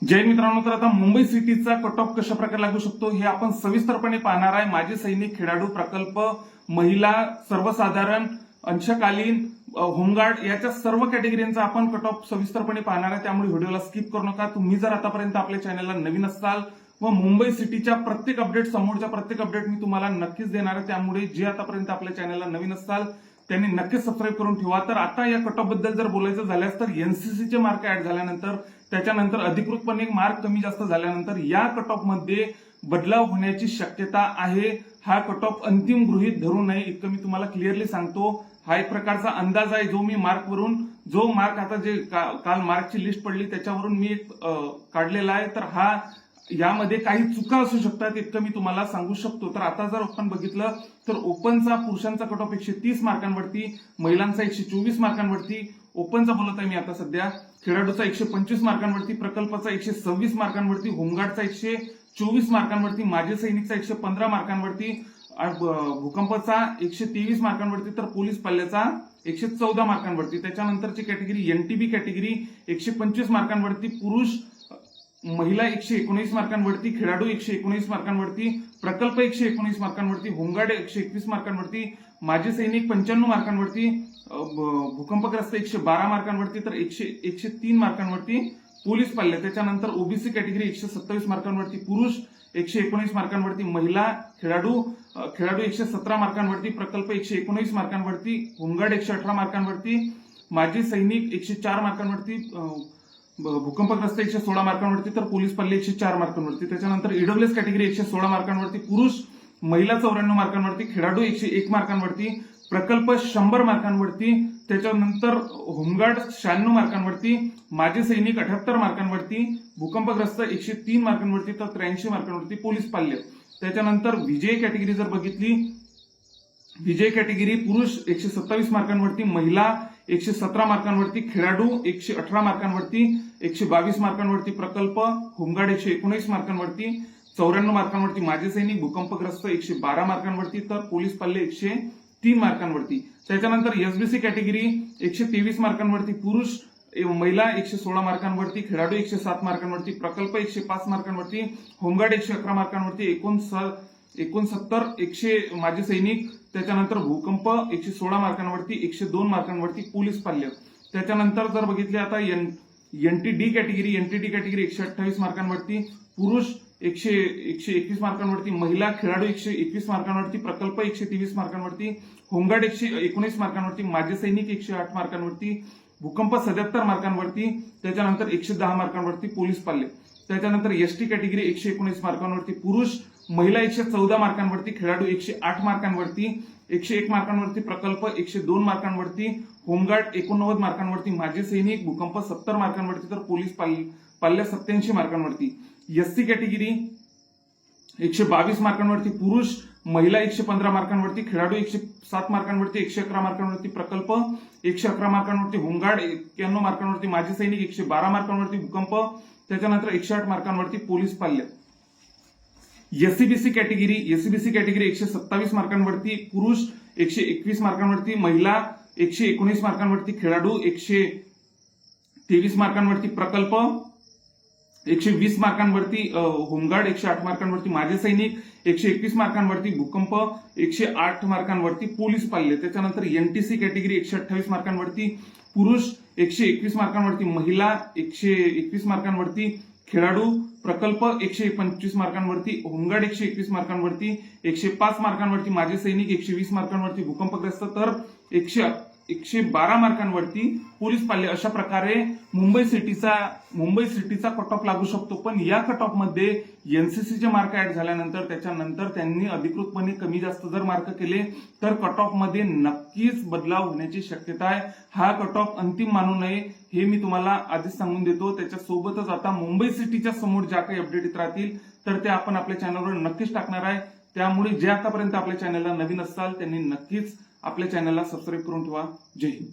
जय मित्रांनो, तर आता मुंबई सिटीचा कट ऑफ कशा प्रकारे लागू शकतो हे आपण सविस्तरपणे पाहणार आहे। माजी सैनिक, खेळाडू, प्रकल्प, महिला, सर्वसाधारण, अंशकालीन, होमगार्ड याच्या सर्व कॅटेगरीचा आपण कट ऑफ सविस्तरपणे पाहणार आहे। त्यामुळे व्हिडिओला स्किप करू नका। तुम्ही जर आतापर्यंत आपल्या चॅनलला नवीन असाल व मुंबई सिटीच्या प्रत्येक अपडेट, समोरच्या प्रत्येक अपडेट मी तुम्हाला नक्कीच देणार आहे। त्यामुळे जे आतापर्यंत आपल्या चॅनलला नवीन असाल त्यांनी नक्कीच सबस्क्राईब करून ठेवा। तर आता या कट ऑफ बद्दल जर बोलायचं झाल्यास तर एनसीसीचे मार्क ऍड झाल्यानंतर, त्याच्यानंतर अधिकृतपणे मार्क कमी जास्त झाल्यानंतर या कट ऑफ मध्ये बदलाव होण्याची शक्यता आहे। हा कट ऑफ अंतिम गृहीत धरू नये इतकं मी तुम्हाला क्लिअरली सांगतो। हा एक प्रकारचा अंदाज आहे जो मी मार्कवरून, जो मार्क आता जे काल मार्कची लिस्ट पडली त्याच्यावरून मी काढलेला आहे। तर हा यामध्ये काही चुका असू शकतात इतकं मी तुम्हाला सांगू शकतो। तर आता जर आपण बघितलं तर ओपनचा पुरुषांचा कट ऑफ 130 मार्कांवरती, महिलांचा 124 मार्कांवरती, ओपनचा बोलत आहे मी आता सध्या, खेळाडूचा 125 मार्कांवरती, प्रकल्पाचा 126 मार्कांवरती, होमगार्डचा 124 मार्कांवरती, माजी सैनिकचा 115 मार्कांवरती, भूकंपाचा 123 मार्कांवरती, तर पोलीस पल्ल्याचा 114 मार्कांवरती। त्याच्यानंतरची कॅटेगरी एनटीबी कॅटेगरी 125 मार्कांवरती, पुरुष महिला 119 मार्कांवरती, खेळाडू 119 मार्कांवरती, प्रकल्प 119 मार्कांवरती, होमगार्ड 121 मार्कांवरती, माजी सैनिक 95 मार्कांवरती, भूकंपग्रस्त 112 मार्कांवरती, तर 103 मार्कांवरती पोलीस पल्ले। त्याच्यानंतर ओबीसी कॅटेगरी 127 मार्कांवरती, पुरुष 119 मार्कांवरती, महिला खेळाडू 117 मार्कांवरती, प्रकल्प 119 मार्कांवरती, होमगार्ड 118 मार्कांवरती, माजी सैनिक 104 मार्कांवरती, भूकंपग्रस्त 116 मार्कांवरती, तर पोलीस पल्ले 104 मार्कांवरती। त्याच्यानंतर ईडब्ल्यूएस कॅटेगरी 116 मार्कांवरती, पुरुष महिला 94 मार्कांवरती, खेळाडू 101 मार्कांवरती, प्रकल्प 100 मार्कांवरती, त्याच्यानंतर होमगार्ड 96 मार्कांवरती, माजी सैनिक 78 मार्कांवरती, भूकंपग्रस्त 103 मार्कांवरती, तर 83 मार्कांवरती पोलीस पाल्य। त्याच्यानंतर विजय कॅटेगरी जर बघितली, विजय कॅटेगरी पुरुष 127 मार्कांवरती, महिला 117 मार्कांवरती, खेळाडू 118 मार्कांवरती, 122 मार्कांवरती, प्रकल्प, होमगार्ड 119 मार्कांवरती, 94 मार्कांवरती, माजी सैनिक, भूकंपग्रस्त 112 मार्कांवरती, तर पोलीस पल्ले 103 मार्कांवरती। त्याच्यानंतर एसबीसी कॅटेगरी 123 मार्कांवरती, पुरुष महिला 116 मार्कांवरती, खेळाडू 107 मार्कांवरती, प्रकल्प 105 मार्कांवरती, होमगार्ड 111 मार्कांवरती, 69 माजी सैनिक, त्याच्यानंतर भूकंप 116 मार्कांवरती, 102 मार्कांवरती पोलीस पाल्य। त्याच्यानंतर जर बघितले आता एनटीडी कॅटेगरी 128 मार्कांवरती, पुरुष 121 मार्कांवरती, महिला खेळाडू 121 मार्कांवरती, प्रकल्प 123 मार्कांवरती, होमगार्ड 119 मार्कांवरती, माजी सैनिक 108 मार्कांवरती, भूकंप 77 मार्कांवरती, त्याच्यानंतर 110 मार्कांवरती पोलीस पाल्य। त्याच्यानंतर एसटी कॅटेगरी 119 मार्कांवरती, पुरुष महिला 114 मार्कांवरती, खेळाडू 108 मार्कांवरती, 101 मार्कांवरती, प्रकल्प 102 मार्कांवरती, होमगार्ड 89 मार्कांवरती, माजी सैनिक, भूकंप 70 मार्कांवरती, तर पोलीस पाल्य 87 मार्कांवरती। एससी कॅटेगरी 122 मार्कांवरती, पुरुष महिला 115 मार्कांवरती, खेळाडू 107 मार्कांवरती, 111 मार्कांवरती, प्रकल्प 111 मार्कांवरती, होमगार्ड 91 मार्कांवरती, माजी सैनिक 112 मार्कांवरती, भूकंप, त्याच्यानंतर 108 मार्कांवरती पोलीस पाल्य। एससीबीसी कॅटेगरी 127 मार्कांवरती, पुरुष 121 मार्कांवरती, महिला 119 मार्कांवरती, खेळाडू 123 मार्कांवरती, प्रकल्प 120 मार्कांवरती, होमगार्ड 108 मार्कांवरती, माजी सैनिक 121 मार्कांवरती, भूकंप 108 मार्कांवरती पोलीस पाल्य। त्याच्यानंतर एनटीसी कॅटेगरी 128 मार्कांवरती, पुरुष 121 मार्कांवरती, महिला 121 मार्कांवरती, खेळाडू, प्रकल्प 125 मार्कांवरती, होमगार्ड 121 मार्कांवरती, 105 मार्कांवरती, माजी सैनिक 120 मार्कांवरती, भूकंपग्रस्त तर 112 मार्कांवरती पोलीस पाल्य। अशा प्रकारे मुंबई सिटीचा कट ऑफ लागू शकतो। पण या कट ऑफ मध्ये एनसीसीचे मार्क ऍड झाल्यानंतर, त्याच्यानंतर त्यांनी अधिकृतपणे कमी जास्त जर मार्क केले तर कट ऑफ मध्ये नक्कीच बदलाव होण्याची शक्यता आहे। हा कट ऑफ अंतिम मानू नये हे मी तुम्हाला आधीच सांगून देतो। त्याच्यासोबतच आता मुंबई सिटीच्या समोर ज्या काही अपडेट येत राहतील तर ते आपण आपल्या चॅनलवर नक्कीच टाकणार आहे। त्यामुळे जे आतापर्यंत आपल्या चॅनलला नवीन असाल त्यांनी नक्कीच आपल्या चॅनलला सबस्क्राईब करून ठेवा। जय हिंद।